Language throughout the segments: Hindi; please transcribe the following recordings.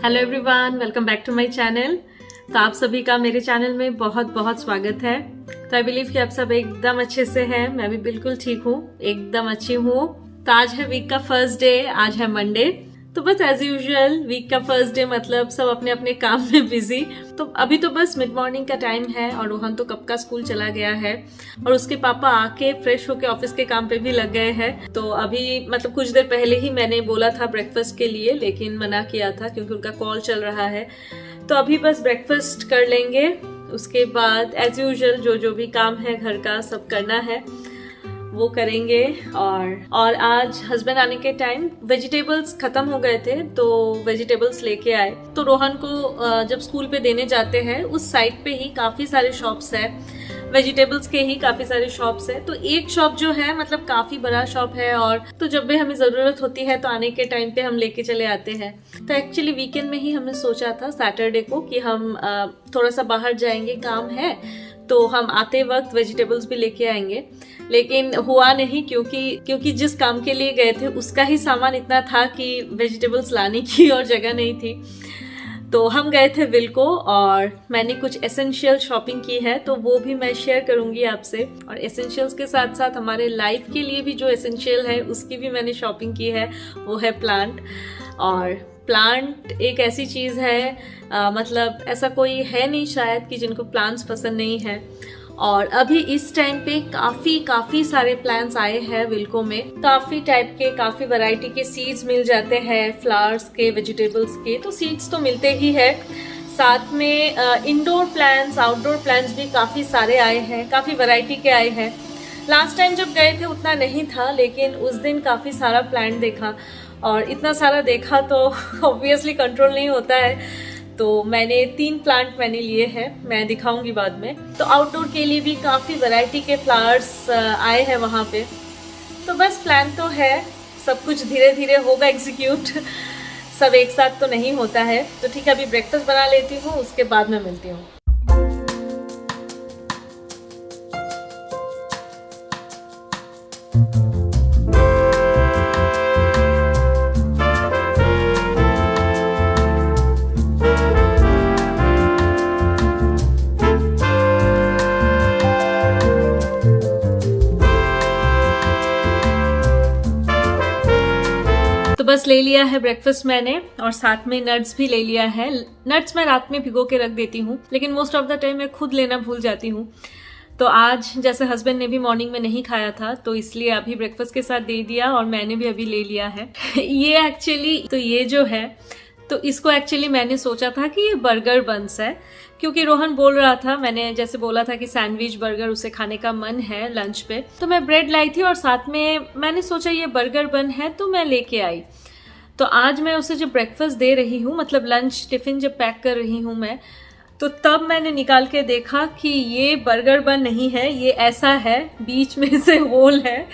Hello everyone, welcome back to my channel. तो आप सभी का मेरे चैनल में बहुत बहुत स्वागत है। तो आई बिलीव कि आप सब एकदम अच्छे से हैं। मैं भी बिल्कुल ठीक हूँ, एकदम अच्छी हूँ। तो आज है वीक का फर्स्ट डे, आज है मंडे। तो बस एज यूजुअल वीक का फर्स्ट डे मतलब सब अपने अपने काम में बिजी। तो अभी तो बस मिड मॉर्निंग का टाइम है और रोहन तो कब का स्कूल चला गया है और उसके पापा आके फ्रेश होके ऑफिस के काम पे भी लग गए हैं। तो अभी मतलब कुछ देर पहले ही मैंने बोला था ब्रेकफास्ट के लिए, लेकिन मना किया था क्योंकि उनका कॉल चल रहा है। तो अभी बस ब्रेकफास्ट कर लेंगे, उसके बाद एज यूजुअल जो भी काम है घर का सब करना है वो करेंगे। और आज हस्बैंड आने के टाइम वेजिटेबल्स खत्म हो गए थे तो वेजिटेबल्स लेके आए। तो रोहन को जब स्कूल पे देने जाते हैं उस साइड पे ही काफी सारे शॉप्स है, वेजिटेबल्स के ही काफी सारे शॉप्स है। तो एक शॉप जो है मतलब काफी बड़ा शॉप है और तो जब भी हमें जरूरत होती है तो आने के टाइम पे हम लेके चले आते हैं। तो एक्चुअली वीकेंड में ही हमने सोचा था सैटरडे को कि हम थोड़ा सा बाहर जाएंगे, काम है तो हम आते वक्त वेजिटेबल्स भी लेके आएंगे। लेकिन हुआ नहीं क्योंकि जिस काम के लिए गए थे उसका ही सामान इतना था कि वेजिटेबल्स लाने की और जगह नहीं थी। तो हम गए थे विल्को और मैंने कुछ एसेंशियल शॉपिंग की है तो वो भी मैं शेयर करूंगी आपसे। और एसेंशियल्स के साथ साथ हमारे लाइफ के लिए भी जो एसेंशियल है उसकी भी मैंने शॉपिंग की है, वो है प्लांट। और प्लांट एक ऐसी चीज है मतलब ऐसा कोई है नहीं शायद कि जिनको प्लांट्स पसंद नहीं है। और अभी इस टाइम पे काफी सारे प्लांट्स आए हैं विल्को में, काफी टाइप के, काफी वैरायटी के सीड्स मिल जाते हैं, फ्लावर्स के, वेजिटेबल्स के। तो सीड्स तो मिलते ही है, साथ में इंडोर प्लांट्स, आउटडोर प्लांट्स भी काफी सारे आए हैं, काफी वैरायटी के आए हैं। लास्ट टाइम जब गए थे उतना नहीं था, लेकिन उस दिन काफी सारा प्लांट देखा और इतना सारा देखा तो ऑब्वियसली कंट्रोल नहीं होता है। तो मैंने 3 प्लांट मैंने लिए हैं, मैं दिखाऊंगी बाद में। तो आउटडोर के लिए भी काफ़ी वैरायटी के फ्लावर्स आए हैं वहाँ पे। तो बस प्लान तो है, सब कुछ धीरे धीरे होगा एग्जीक्यूट सब एक साथ तो नहीं होता है। तो ठीक है, अभी ब्रेकफास्ट बना लेती हूँ, उसके बाद मैं मिलती हूँ। तो बस ले लिया है ब्रेकफास्ट मैंने और साथ में नट्स भी ले लिया है। नट्स मैं रात में भिगो के रख देती हूँ, लेकिन मोस्ट ऑफ द टाइम मैं खुद लेना भूल जाती हूँ। तो आज जैसे हस्बैंड ने भी मॉर्निंग में नहीं खाया था तो इसलिए अभी ब्रेकफास्ट के साथ दे दिया और मैंने भी अभी ले लिया है। ये एक्चुअली तो ये जो है तो इसको एक्चुअली मैंने सोचा था कि ये बर्गर बन्स है, क्योंकि रोहन बोल रहा था, मैंने जैसे बोला था कि सैंडविच बर्गर उसे खाने का मन है लंच पे। तो मैं ब्रेड लाई थी और साथ में मैंने सोचा ये बर्गर बन है तो मैं लेके आई। तो आज मैं उसे जब ब्रेकफास्ट दे रही हूँ, मतलब लंच टिफिन जब पैक कर रही हूँ मैं, तो तब मैंने निकाल के देखा कि ये बर्गर बन नहीं है, ये ऐसा है, बीच में से होल है।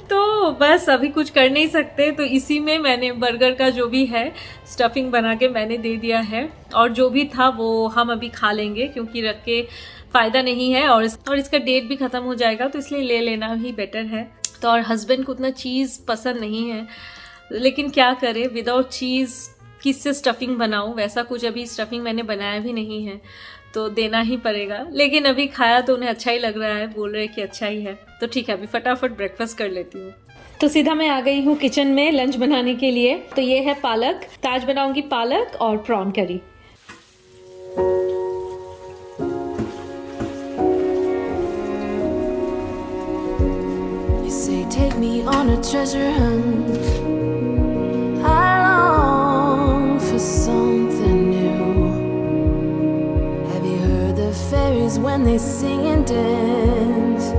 तो बस अभी कुछ कर नहीं सकते, तो इसी में मैंने बर्गर का जो भी है स्टफिंग बना के मैंने दे दिया है। और जो भी था वो हम अभी खा लेंगे क्योंकि रख के फायदा नहीं है और इसका डेट भी खत्म हो जाएगा, तो इसलिए ले लेना ही बेटर है। तो और हस्बैंड को उतना चीज़ पसंद नहीं है, लेकिन क्या करे, विदाउट चीज़ किससे स्टफिंग बनाऊं, वैसा कुछ अभी स्टफिंग मैंने बनाया भी नहीं है तो देना ही पड़ेगा। लेकिन अभी खाया तो उन्हें अच्छा ही लग रहा है, बोल रहे कि अच्छा ही है। तो ठीक है, अभी फटाफट ब्रेकफास्ट कर लेती हूँ। तो सीधा मैं आ गई हूँ किचन में लंच बनाने के लिए। तो ये है पालक, तो आज बनाऊंगी पालक और प्रॉन करी। Take me on a treasure hunt. I long for something new. Have you heard the fairies when they sing and dance?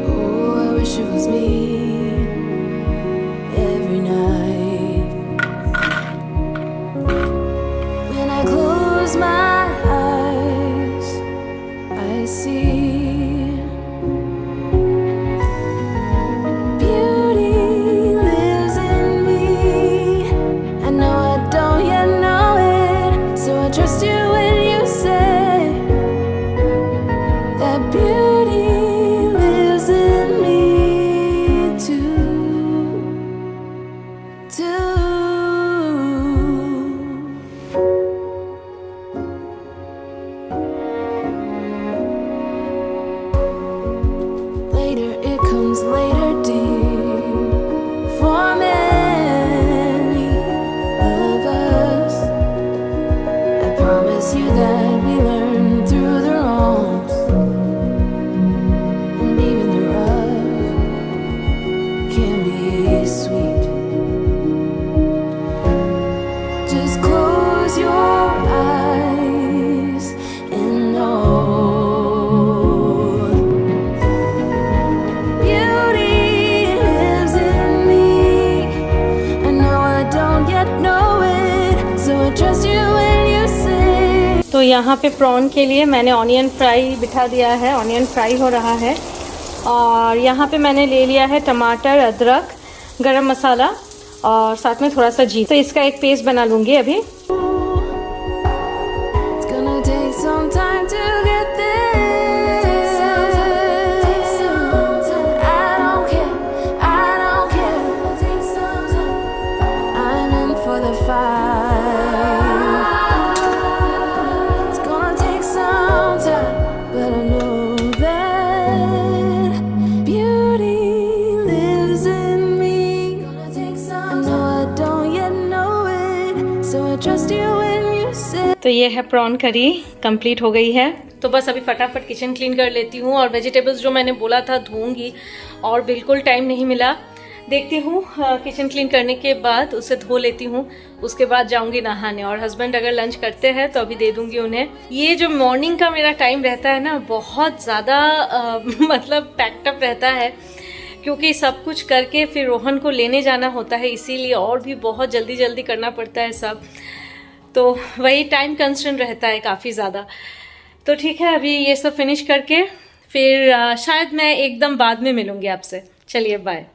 Oh, I wish it was me every night. When I close my eyes, I see trust you when you say that यहाँ पे प्रॉन के लिए मैंने ऑनियन फ्राई बिठा दिया है, ऑनियन फ्राई हो रहा है। और यहाँ पे मैंने ले लिया है टमाटर, अदरक, गरम मसाला और साथ में थोड़ा सा जीरा। तो इसका एक पेस्ट बना लूँगी अभी। तो ये है प्रॉन करी, कंप्लीट हो गई है। तो बस अभी फटाफट किचन क्लीन कर लेती हूँ और वेजिटेबल्स जो मैंने बोला था धोऊंगी और बिल्कुल टाइम नहीं मिला। देखती हूँ किचन क्लीन करने के बाद उसे धो लेती हूँ, उसके बाद जाऊंगी नहाने। और हस्बैंड अगर लंच करते हैं तो अभी दे दूंगी उन्हें। ये जो मॉर्निंग का मेरा टाइम रहता है ना, बहुत ज़्यादा मतलब पैक्टअप रहता है, क्योंकि सब कुछ करके फिर रोहन को लेने जाना होता है, इसीलिए और भी बहुत जल्दी जल्दी करना पड़ता है सब। तो वही टाइम कंस्ट्रेंट रहता है काफ़ी ज़्यादा। तो ठीक है, अभी ये सब फिनिश करके फिर शायद मैं एकदम बाद में मिलूंगी आपसे। चलिए बाय।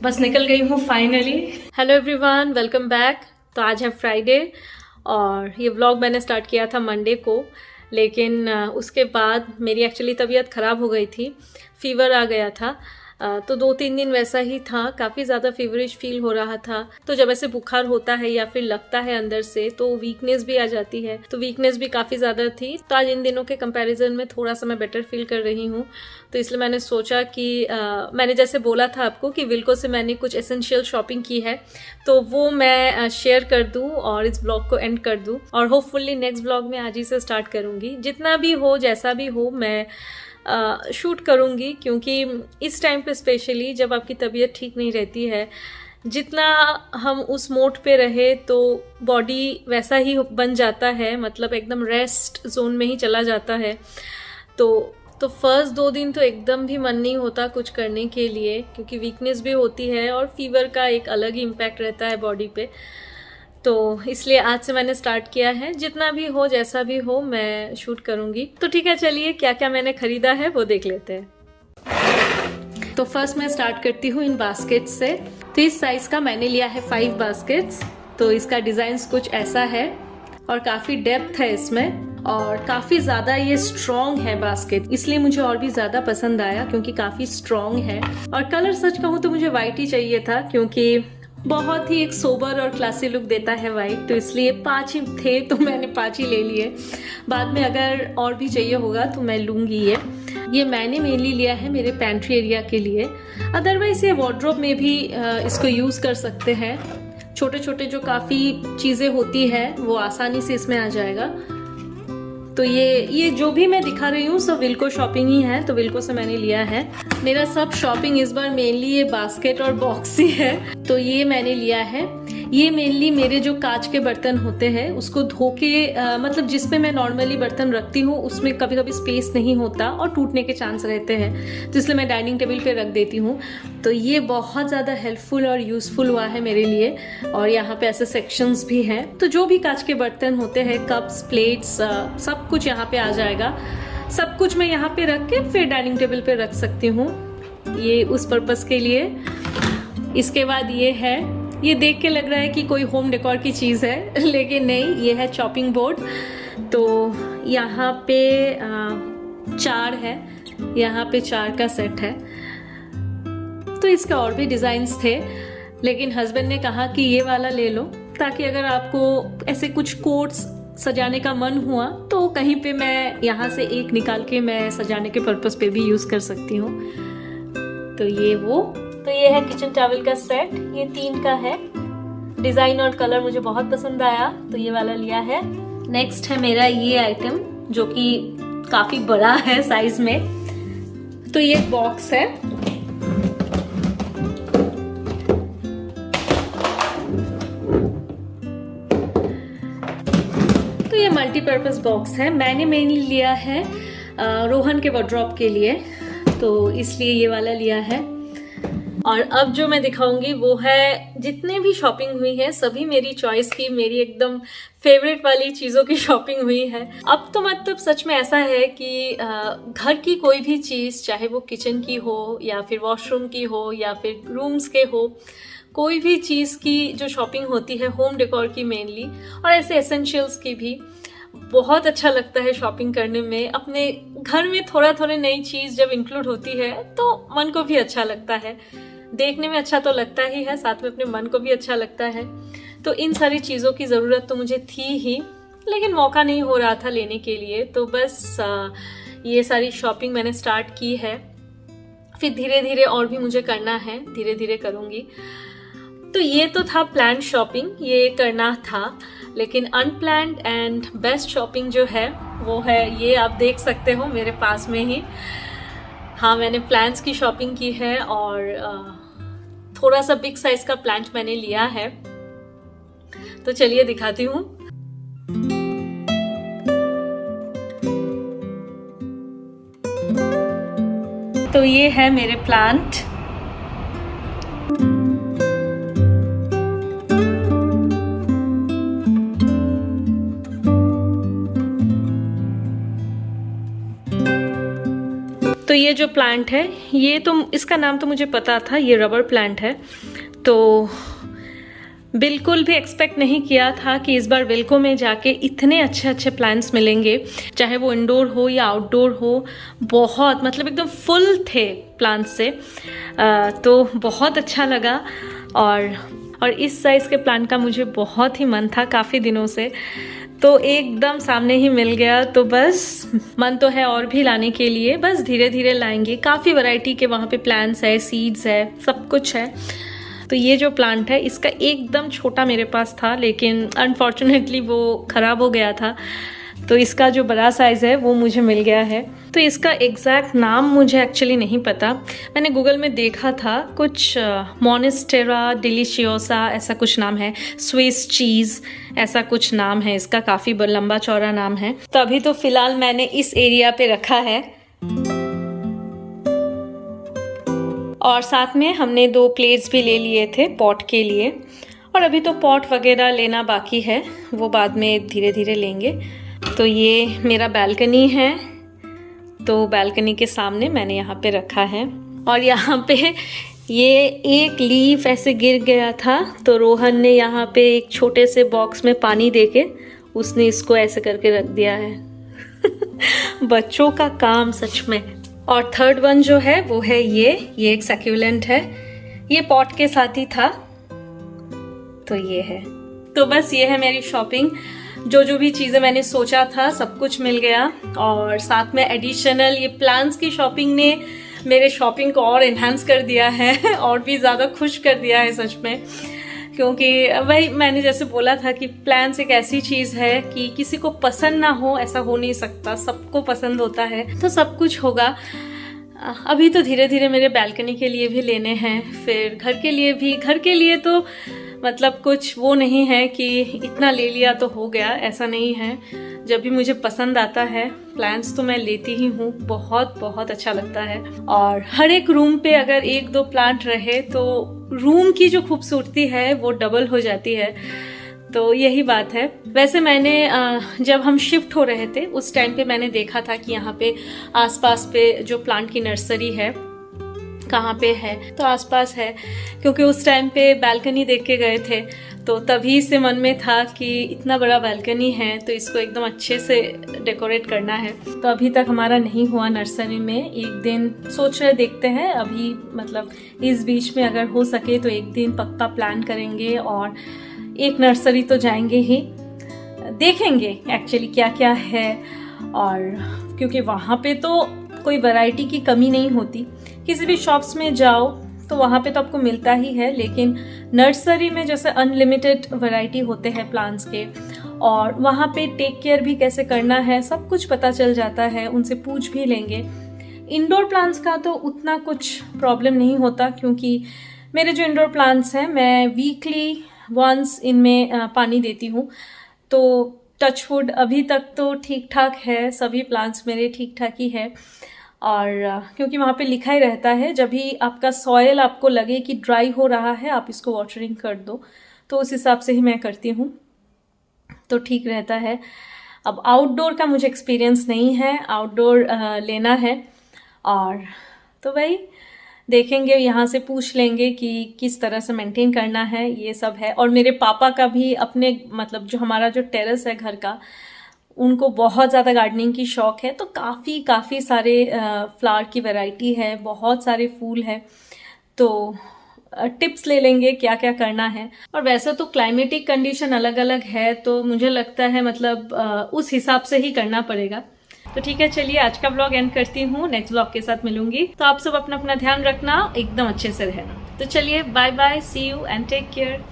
बस निकल गई हूँ finally. Hello everyone, welcome back. तो आज है फ्राइडे और ये व्लॉग मैंने स्टार्ट किया था मंडे को, लेकिन उसके बाद मेरी एक्चुअली तबीयत ख़राब हो गई थी, फीवर आ गया था। तो 2-3 दिन वैसा ही था, काफ़ी ज़्यादा फीवरिश फील हो रहा था। तो जब ऐसे बुखार होता है या फिर लगता है अंदर से, तो वीकनेस भी आ जाती है। तो वीकनेस भी काफ़ी ज़्यादा थी। तो आज इन दिनों के कंपैरिजन में थोड़ा सा मैं बेटर फील कर रही हूँ। तो इसलिए मैंने सोचा कि मैंने जैसे बोला था आपको कि विल्को से मैंने कुछ एसेंशियल शॉपिंग की है, तो वो मैं शेयर कर दूँ और इस ब्लॉग को एंड कर दूँ। और होपफुली नेक्स्ट ब्लॉग में आज ही से स्टार्ट करूँगी। जितना भी हो, जैसा भी हो, मैं शूट करूँगी, क्योंकि इस टाइम पे स्पेशली जब आपकी तबीयत ठीक नहीं रहती है, जितना हम उस मोड पे रहे तो बॉडी वैसा ही बन जाता है, मतलब एकदम रेस्ट जोन में ही चला जाता है। तो फर्स्ट 2 दिन तो एकदम भी मन नहीं होता कुछ करने के लिए, क्योंकि वीकनेस भी होती है और फीवर का एक अलग ही इम्पैक्ट रहता है बॉडी पे। तो इसलिए आज से मैंने स्टार्ट किया है, जितना भी हो, जैसा भी हो, मैं शूट करूँगी। तो ठीक है, चलिए क्या क्या मैंने ख़रीदा है वो देख लेते हैं। तो फर्स्ट मैं स्टार्ट करती हूँ इन बास्केट्स से। तो इस साइज़ का मैंने लिया है 5 बास्केट्स। तो इसका डिज़ाइन कुछ ऐसा है और काफ़ी डेप्थ है इसमें और काफ़ी ज़्यादा ये स्ट्रॉन्ग है बास्केट, इसलिए मुझे और भी ज़्यादा पसंद आया क्योंकि काफ़ी स्ट्रॉन्ग है। और कलर सच कहूँ तो मुझे वाइट ही चाहिए था, क्योंकि बहुत ही एक सोबर और क्लासी लुक देता है वाइट। तो इसलिए 5 ही थे तो मैंने 5 ही ले लिए। बाद में अगर और भी चाहिए होगा तो मैं लूँगी। ये मैंने मेनली लिया है मेरे पैंट्री एरिया के लिए, अदरवाइज ये वार्डरोब में भी इसको यूज़ कर सकते हैं। छोटे छोटे जो काफ़ी चीज़ें होती है वो आसानी से इसमें आ जाएगा। तो ये जो भी मैं दिखा रही हूँ सब विल्को शॉपिंग ही है, तो विल्को से मैंने लिया है। मेरा सब शॉपिंग इस बार मेनली ये बास्केट और बॉक्स ही है। तो ये मैंने लिया है, ये मेनली मेरे जो कांच के बर्तन होते हैं उसको धो के मतलब जिसमें मैं नॉर्मली बर्तन रखती हूँ उसमें कभी कभी स्पेस नहीं होता और टूटने के चांस रहते हैं, तो इसलिए मैं डाइनिंग टेबल पे रख देती हूँ। तो ये बहुत ज़्यादा हेल्पफुल और यूज़फुल हुआ है मेरे लिए। और यहाँ पे ऐसे सेक्शंस भी हैं, तो जो भी कांच के बर्तन होते हैं, कप्स, प्लेट्स, सब कुछ यहाँ पे आ जाएगा। सब कुछ मैं यहाँ पे रख के फिर डाइनिंग टेबल पे रख सकती हूँ, ये उस पर्पज़ के लिए। इसके बाद ये है ये देख के लग रहा है कि कोई होम डेकोर की चीज़ है, लेकिन नहीं, ये है चॉपिंग बोर्ड। तो यहाँ पे 4 है, यहाँ पे 4 का सेट है। तो इसका और भी डिज़ाइंस थे, लेकिन हस्बैंड ने कहा कि ये वाला ले लो, ताकि अगर आपको ऐसे कुछ कोट्स सजाने का मन हुआ तो कहीं पे मैं यहाँ से एक निकाल के मैं सजाने के पर्पस पे भी यूज़ कर सकती हूँ। तो ये है किचन टॉवल का सेट, ये 3 का है। डिज़ाइन और कलर मुझे बहुत पसंद आया, तो ये वाला लिया है। नेक्स्ट है मेरा ये आइटम, जो कि काफ़ी बड़ा है साइज में। तो ये बॉक्स है, तो ये मल्टीपर्पज बॉक्स है। मैंने मेनली लिया है रोहन के वार्डरोब के लिए, तो इसलिए ये वाला लिया है। और अब जो मैं दिखाऊंगी वो है, जितने भी शॉपिंग हुई है सभी मेरी चॉइस की, मेरी एकदम फेवरेट वाली चीज़ों की शॉपिंग हुई है। अब तो मतलब सच में ऐसा है कि घर की कोई भी चीज़, चाहे वो किचन की हो या फिर वॉशरूम की हो या फिर रूम्स के हो, कोई भी चीज़ की जो शॉपिंग होती है होम डेकोर की मेनली, और ऐसे एसेंशियल्स की भी, बहुत अच्छा लगता है शॉपिंग करने में। अपने घर में थोड़ा नई चीज़ जब इंक्लूड होती है तो मन को भी अच्छा लगता है, देखने में अच्छा तो लगता ही है, साथ में अपने मन को भी अच्छा लगता है। तो इन सारी चीज़ों की ज़रूरत तो मुझे थी ही, लेकिन मौका नहीं हो रहा था लेने के लिए, तो बस ये सारी शॉपिंग मैंने स्टार्ट की है। फिर धीरे धीरे और भी मुझे करना है, धीरे धीरे करूँगी। तो ये तो था प्लान शॉपिंग, ये करना था, लेकिन अनप्लान्ड एंड बेस्ट शॉपिंग जो है वो है ये, आप देख सकते हो मेरे पास में ही। हाँ, मैंने प्लांट्स की शॉपिंग की है, और थोड़ा सा बिग साइज का प्लांट मैंने लिया है, तो चलिए दिखाती हूँ। तो ये है मेरे प्लांट। तो ये जो प्लांट है, ये तो इसका नाम तो मुझे पता था, ये रबर प्लांट है। तो बिल्कुल भी एक्सपेक्ट नहीं किया था कि इस बार विल्को में जाके इतने अच्छे अच्छे प्लांट्स मिलेंगे, चाहे वो इंडोर हो या आउटडोर हो। बहुत मतलब एकदम फुल थे प्लांट्स से, तो बहुत अच्छा लगा। और इस साइज़ के प्लांट का मुझे बहुत ही मन था काफ़ी दिनों से, तो एकदम सामने ही मिल गया। तो बस मन तो है और भी लाने के लिए, बस धीरे धीरे लाएंगे। काफ़ी वैरायटी के वहाँ पे प्लांट्स है, सीड्स है, सब कुछ है। तो ये जो प्लांट है, इसका एकदम छोटा मेरे पास था, लेकिन अनफॉर्चुनेटली वो ख़राब हो गया था, तो इसका जो बड़ा साइज़ है वो मुझे मिल गया है। तो इसका एग्जैक्ट नाम मुझे एक्चुअली नहीं पता, मैंने गूगल में देखा था, कुछ मोनिस्टेरा डिलीशियोसा ऐसा कुछ नाम है, स्विस चीज़ ऐसा कुछ नाम है इसका, काफ़ी लंबा चौड़ा नाम है। तो अभी तो फ़िलहाल मैंने इस एरिया पे रखा है, और साथ में हमने 2 प्लेट्स भी ले लिए थे पॉट के लिए, और अभी तो पॉट वगैरह लेना बाकी है, वो बाद में धीरे धीरे लेंगे। तो ये मेरा बालकनी है, तो बालकनी के सामने मैंने यहाँ पे रखा है, और यहाँ पे ये एक लीफ ऐसे गिर गया था, तो रोहन ने यहाँ पे एक छोटे से बॉक्स में पानी देके उसने इसको ऐसे करके रख दिया है। बच्चों का काम सच में। और थर्ड वन जो है वो है ये एक सक्यूलेंट है, ये पॉट के साथ ही था, तो ये है। तो बस ये है मेरी शॉपिंग, जो भी चीज़ें मैंने सोचा था सब कुछ मिल गया, और साथ में एडिशनल ये प्लांट्स की शॉपिंग ने मेरे शॉपिंग को और इन्हांस कर दिया है, और भी ज़्यादा खुश कर दिया है सच में। क्योंकि वही मैंने जैसे बोला था कि प्लांट्स एक ऐसी चीज़ है कि किसी को पसंद ना हो ऐसा हो नहीं सकता, सबको पसंद होता है, तो सब कुछ होगा। अभी तो धीरे धीरे मेरे बालकनी के लिए भी लेने हैं, फिर घर के लिए भी। घर के लिए तो मतलब कुछ वो नहीं है कि इतना ले लिया तो हो गया, ऐसा नहीं है। जब भी मुझे पसंद आता है प्लांट्स तो मैं लेती ही हूँ, बहुत बहुत अच्छा लगता है। और हर एक रूम पे अगर 1-2 प्लांट रहे तो रूम की जो खूबसूरती है वो डबल हो जाती है, तो यही बात है। वैसे मैंने जब हम शिफ्ट हो रहे थे उस टाइम पे मैंने देखा था कि यहाँ पे आसपास पे जो प्लांट की नर्सरी है कहाँ पे है, तो आसपास है, क्योंकि उस टाइम पे बालकनी देख के गए थे, तो तभी से मन में था कि इतना बड़ा बालकनी है तो इसको एकदम अच्छे से डेकोरेट करना है। तो अभी तक हमारा नहीं हुआ नर्सरी में। एक दिन सोच रहे देखते हैं, अभी मतलब इस बीच में अगर हो सके तो एक दिन पक्का प्लान करेंगे और एक नर्सरी तो जाएंगे ही, देखेंगे एक्चुअली क्या क्या है। और क्योंकि वहाँ पे तो कोई वैरायटी की कमी नहीं होती, किसी भी शॉप्स में जाओ तो वहाँ पे तो आपको मिलता ही है, लेकिन नर्सरी में जैसे अनलिमिटेड वैरायटी होते हैं प्लांट्स के, और वहाँ पे टेक केयर भी कैसे करना है सब कुछ पता चल जाता है, उनसे पूछ भी लेंगे। इंडोर प्लांट्स का तो उतना कुछ प्रॉब्लम नहीं होता, क्योंकि मेरे जो इंडोर प्लांट्स हैं मैं वीकली वंस इनमें पानी देती हूँ, तो टचवुड अभी तक तो ठीक ठाक है, सभी प्लांट्स मेरे ठीक ठाक ही है। और क्योंकि वहाँ पे लिखा ही रहता है जब भी आपका सॉयल आपको लगे कि ड्राई हो रहा है आप इसको वाटरिंग कर दो, तो उस हिसाब से ही मैं करती हूँ, तो ठीक रहता है। अब आउटडोर का मुझे एक्सपीरियंस नहीं है, आउटडोर लेना है, और तो वही देखेंगे, यहाँ से पूछ लेंगे कि किस तरह से मेंटेन करना है, ये सब है। और मेरे पापा का भी अपने मतलब जो हमारा जो टेरेस है घर का, उनको बहुत ज़्यादा गार्डनिंग की शौक है, तो काफ़ी सारे फ्लावर की वैरायटी है, बहुत सारे फूल है, तो टिप्स ले लेंगे क्या क्या करना है। और वैसे तो क्लाइमेटिक कंडीशन अलग अलग है, तो मुझे लगता है मतलब उस हिसाब से ही करना पड़ेगा। तो ठीक है, चलिए आज का व्लॉग एंड करती हूँ, नेक्स्ट व्लॉग के साथ मिलूंगी। तो आप सब अपना अपना ध्यान रखना, एकदम अच्छे से रहना। तो चलिए bye bye, see you and take care.